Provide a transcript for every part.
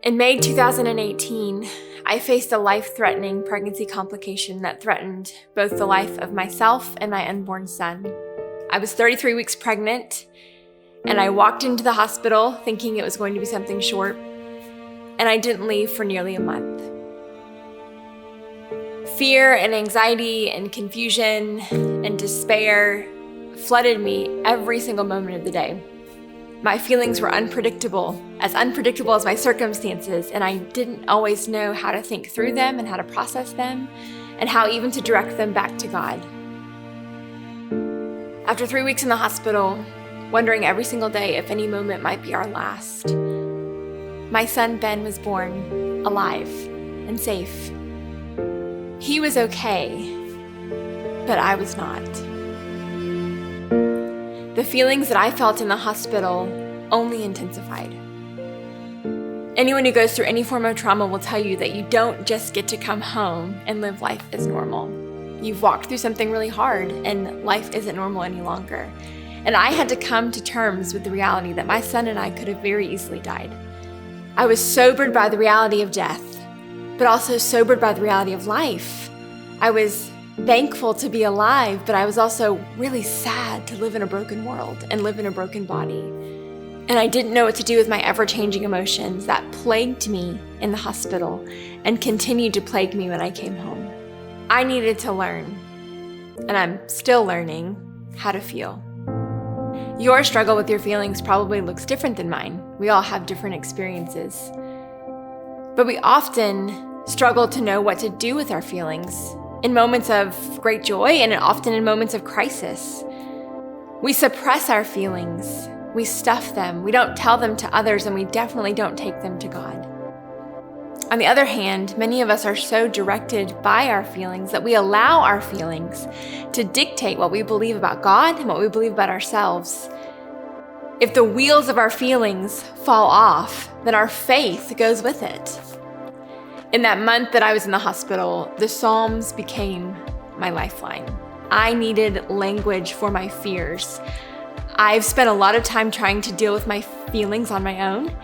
In May 2018, I faced a life-threatening pregnancy complication that threatened both the life of myself and my unborn son. I was 33 weeks pregnant, and I walked into the hospital thinking it was going to be something short, and I didn't leave for nearly a month. Fear and anxiety and confusion and despair flooded me every single moment of the day. My feelings were unpredictable as my circumstances, and I didn't always know how to think through them and how to process them and how even to direct them back to God. After 3 weeks in the hospital, wondering every single day if any moment might be our last, my son Ben was born alive and safe. He was okay, but I was not. The feelings that I felt in the hospital only intensified. Anyone who goes through any form of trauma will tell you that you don't just get to come home and live life as normal. You've walked through something really hard and life isn't normal any longer. And I had to come to terms with the reality that my son and I could have very easily died. I was sobered by the reality of death, but also sobered by the reality of life. I was thankful to be alive, but I was also really sad to live in a broken world and live in a broken body. And I didn't know what to do with my ever-changing emotions that plagued me in the hospital and continued to plague me when I came home. I needed to learn, and I'm still learning, how to feel. Your struggle with your feelings probably looks different than mine. We all have different experiences. But we often struggle to know what to do with our feelings in moments of great joy and often in moments of crisis. We suppress our feelings, we stuff them, we don't tell them to others, and we definitely don't take them to God. On the other hand, many of us are so directed by our feelings that we allow our feelings to dictate what we believe about God and what we believe about ourselves. If the wheels of our feelings fall off, then our faith goes with it. In that month that I was in the hospital, the Psalms became my lifeline. I needed language for my fears. I've spent a lot of time trying to deal with my feelings on my own,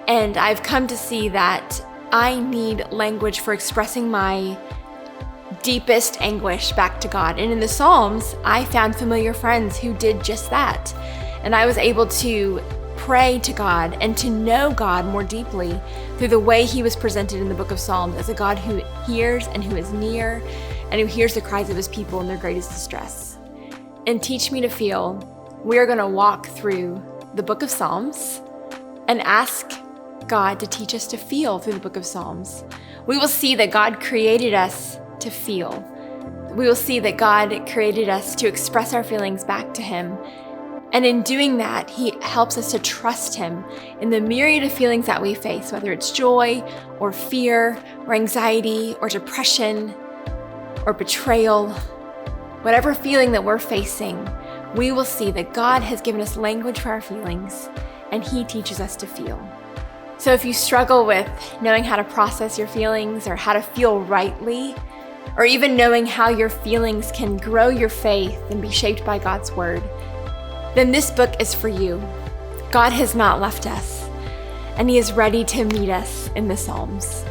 and I've come to see that I need language for expressing my deepest anguish back to God. And in the Psalms, I found familiar friends who did just that. And I was able to pray to God and to know God more deeply through the way He was presented in the book of Psalms as a God who hears and who is near and who hears the cries of His people in their greatest distress. And Teach Me to Feel, we are going to walk through the book of Psalms and ask God to teach us to feel through the book of Psalms. We will see that God created us to feel. We will see that God created us to express our feelings back to Him. And in doing that, He helps us to trust Him in the myriad of feelings that we face, whether it's joy or fear or anxiety or depression or betrayal. Whatever feeling that we're facing, we will see that God has given us language for our feelings, and He teaches us to feel. So if you struggle with knowing how to process your feelings or how to feel rightly, or even knowing how your feelings can grow your faith and be shaped by God's word, then this book is for you. God has not left us, and He is ready to meet us in the Psalms.